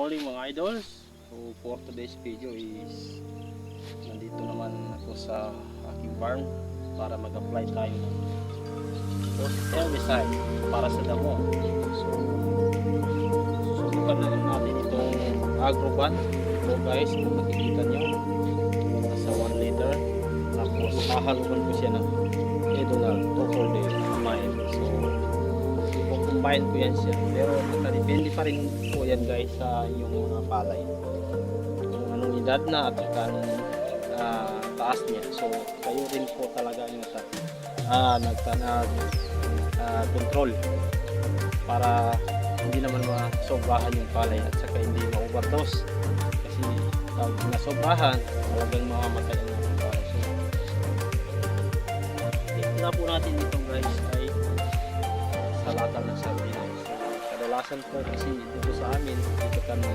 morning mga idols. So for today's video is nandito naman ako sa aking farm para mag-apply tayo ng herbicide para sa damo. So susubukan na lang natin itong Agroban. So guys, kung makikita nyo, nasa 1 liter. Tapos hahalukan ko siya ng Edonal Topol Amine. So combine ko yan siya, pero nakadepende pa rin po yan guys sa inyong mga palay kung anong edad na at saka anong taas niya. So kayo rin po talaga yung control para hindi naman masobrahan yung palay at saka hindi ma-overdose, kasi pag nasobrahan talagang mamamatay ang mga palay. So tignan po natin itong guys ay sa lata ng sardinas. Kadalasan po kasi dito sa amin, dito kami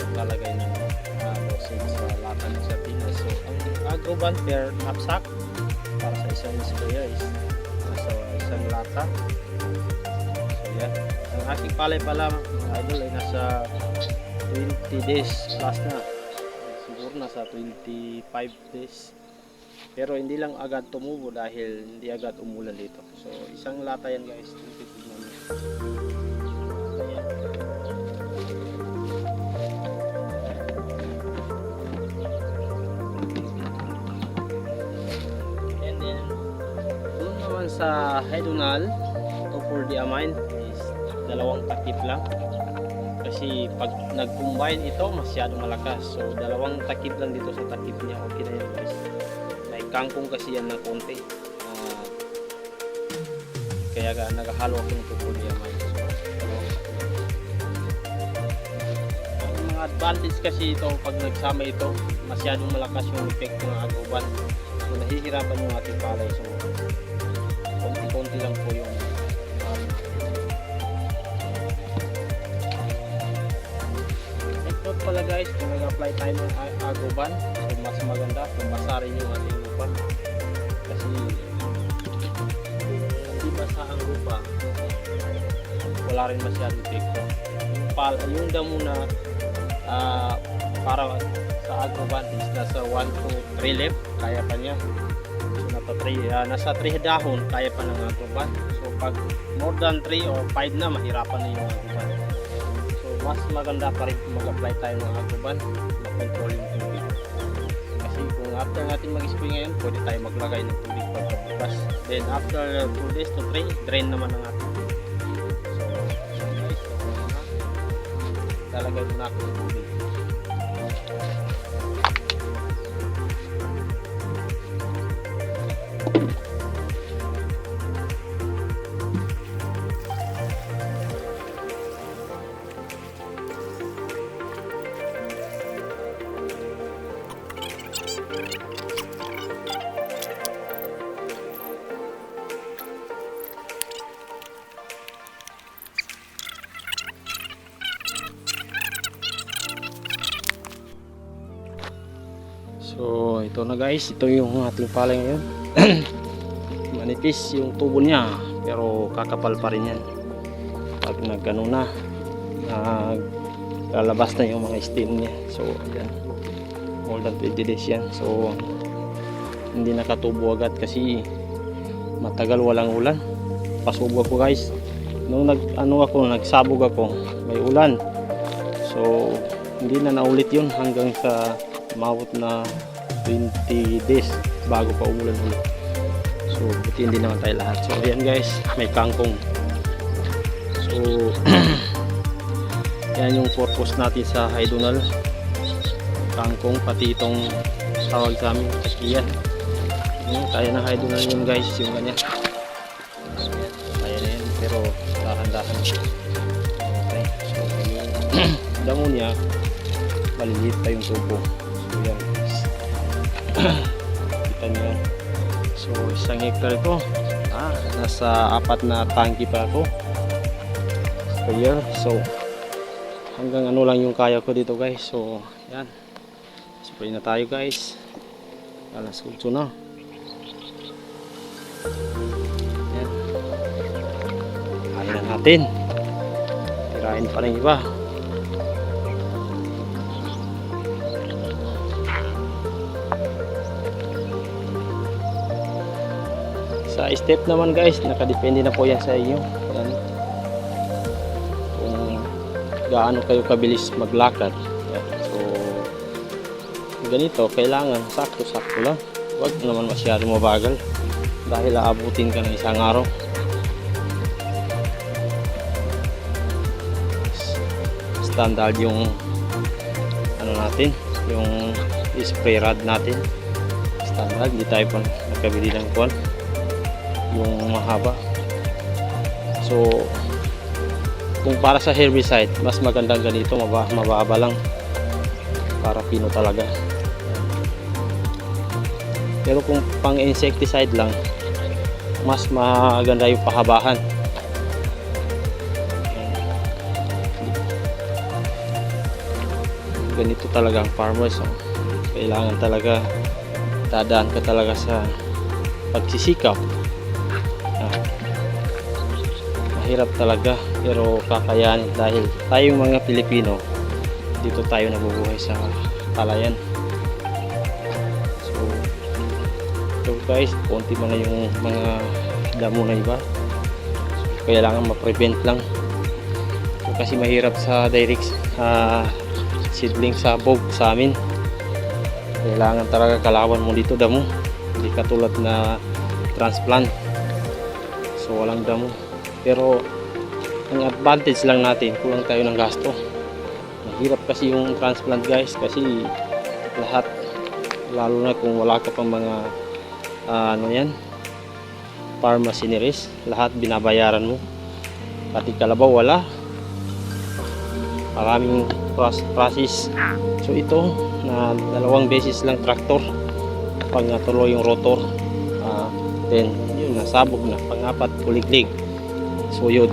naglalagay ng dosage sa lata ng sardinas. So ang Agroban per knapsack para sa isang sprayer is nasa isang lata. So yan, ang aking palay pala mga idol ay nasa 20 days plus na, siguro nasa 25 days. Pero hindi lang agad tumubo dahil hindi agad umulan dito. So isang lata yan guys. Tignan niyo. Ayan. And then doon naman sa Edonal Topol Amine is 2 takip lang. Kasi pag nag-combine ito masyadong malakas. So 2 takip lang dito sa takip niya. Okay na yan guys. Kangkong kasi yan ng konti, kaya naghahalo ako ng Topol Amine. So, ang mga advantage kasi ito pag nagsama ito, masyadong malakas yung epekto ng Agroban. So nahihirapan yung ating palay. So konti-konti lang po yung pala guys, kung nag-apply tayo ng Agroban, so mas maganda kung basa rin yung ating lupa, kasi hindi basa ang lupa wala rin masyadong epekto. Yung damo na para sa Agroban is nasa 1 to 3 leaf, kaya pa niya. So nasa 3 dahon kaya pa ng Agroban. So pag more than 3 or 5 na, mahirapan na yung Agroban. Mas maganda pa rin kung mag-apply tayo ng Agroban, mag-control yung tubig. Kasi kung after natin mag-spray ngayon, pwede tayo maglagay ng tubig pagkabukas. Then after 2 days to 3, drain naman ang ating tubig. So guys, lalagay muna ako ng tubig. So ito na guys, ito yung ating palay ngayon. Manipis yung tubo niya, pero kakapal pa rin yan. Pag nagano na, lalabas na yung mga stem niya. So ayan, more than 20 days yan. So hindi nakatubo agad kasi matagal walang ulan. Pasubok ako guys, nung nagsabog ako, may ulan. So hindi na naulit yun hanggang sa umabot na 20 days bago pa umulan ulit. So buti hindi naman tayo lahat. So ayan guys, may kangkong. So yan yung purpose natin sa Edonal, kangkong, pati itong tawag sa amin kakiyan. Kaya ng Edonal yun guys, yung ganyan. So kaya na yan, pero dahan-dahan. Okay, so yung damo niya maliliit pa yung tubo. So yan guys, kita nyo. So 1 hectare ito, nasa 4 na tangki pa ako sprayer. So hanggang ano lang yung kaya ko dito guys. So yan, spray na tayo guys. Alas 8 na. Yan, ayaw na natin, tirahin pa rin iba. Sa step naman guys, nakadepende na po yan sa inyo. Yan. Kung gaano kayo kabilis maglakad. Yan. So, ganito, kailangan sakto-sakto lang. Huwag naman masyado mabagal dahil aabutin ka ng isang araw. Standard yung ano natin, yung spray rod natin. Standard, hindi tayo pa nagkabili ng kuwan yung mahaba. So kung para sa herbicide, mas magandang ganito, mababa lang para pino talaga. Pero kung pang insecticide lang, mas maganda yung pahabahan. Ganito talaga ang farmers. Kailangan talaga dadaan ka talaga sa pagsisikap. Mahirap talaga pero kakayanin dahil tayong mga Pilipino dito tayo nabubuhay sa palayan. So guys, konti man na yung mga damo na iba. So, kailangan ma-prevent lang. So, kasi mahirap sa direct seedling sa bog sa amin. Kailangan talaga kalawan mo dito damo. Hindi katulad na transplant. So walang damo. Pero ang advantage lang natin, kulang tayo ng gasto. Mahirap kasi yung transplant guys kasi lahat, lalo na kung wala ka pang mga ano yan, farm machineries, lahat binabayaran mo. Pati kalabaw wala. Maraming process. So ito na 2 beses lang traktor pag natuloy yung rotor, then yun nasabog na, pang-4 kuliglig. So yun,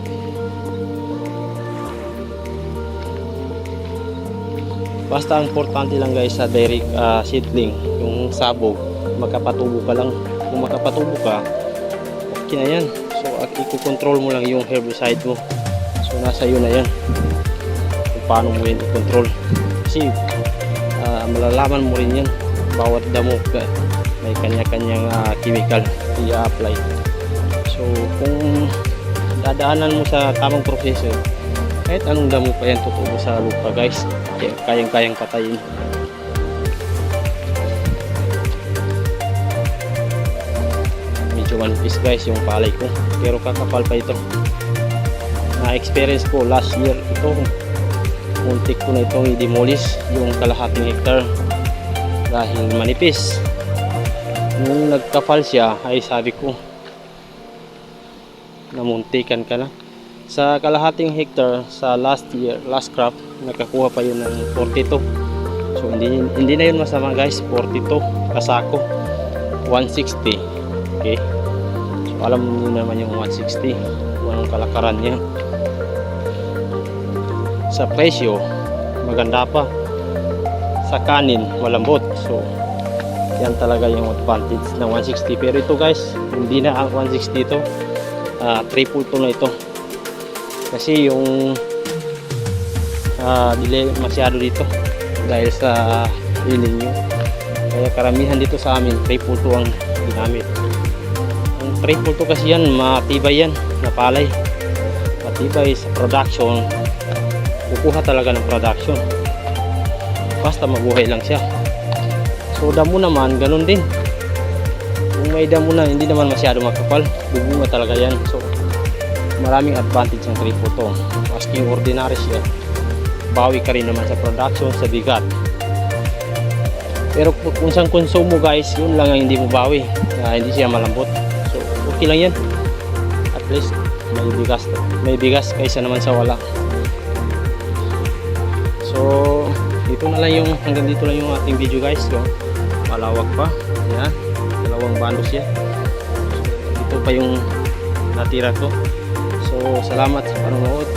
basta ang importante lang guys sa direct seedling, yung sabog, makapatubo ka lang. Kung makapatubo ka, okay na yan. So i-control mo lang yung herbicide mo. So nasa iyo na yan kung paano mo yan i-control. Kasi malalaman mo rin yan, bawat damo may kanya-kanyang chemical i-apply. So kung dadaanan mo sa tamang proseso, kahit anong damo pa yan tutubo sa lupa guys, kayang-kayang patayin. Medyo manipis guys yung palay ko, pero kakapal pa ito. Na-experience ko last year ito, muntik ko na itong i-demolish yung kalahating hektar dahil manipis. Nung nagkapal siya ay sabi ko, namuntikan ka na. Sa kalahating hectare sa last year, last crop, nakakuha pa yun ng 42. So hindi na yun masama guys, 42 kasako, 160. Okay, so alam niyo naman yung 160 anong kalakaran niya. Sa presyo maganda pa, sa kanin malambot. So yan talaga yung advantage ng 160. Pero ito guys, hindi na ang 160 ito, triple to na ito kasi yung delay masyado dito dahil sa lininyo. Kaya karamihan dito sa amin triple to ang ginamit. Ang triple to kasi yan, matibay yan na palay, matibay sa production, kukuha talaga ng production basta mabuhay lang siya. So damo naman ganun din, kung may damo na hindi naman masyado makapal, bubunga talaga yan. So maraming advantage ng triple to. Asking ordinary siya, bawi ka rin naman sa production, sa bigat. Pero kung saan konsumo guys, yun lang ang hindi mo bawi, hindi siya malambot. So okay lang yan, at least may bigas kaysa naman sa wala. So dito na lang yung, hanggang dito lang yung ating video guys. So malawak pa yan, 2 bandos yan. So, dito pa yung natira ko. So salamat sa panonood.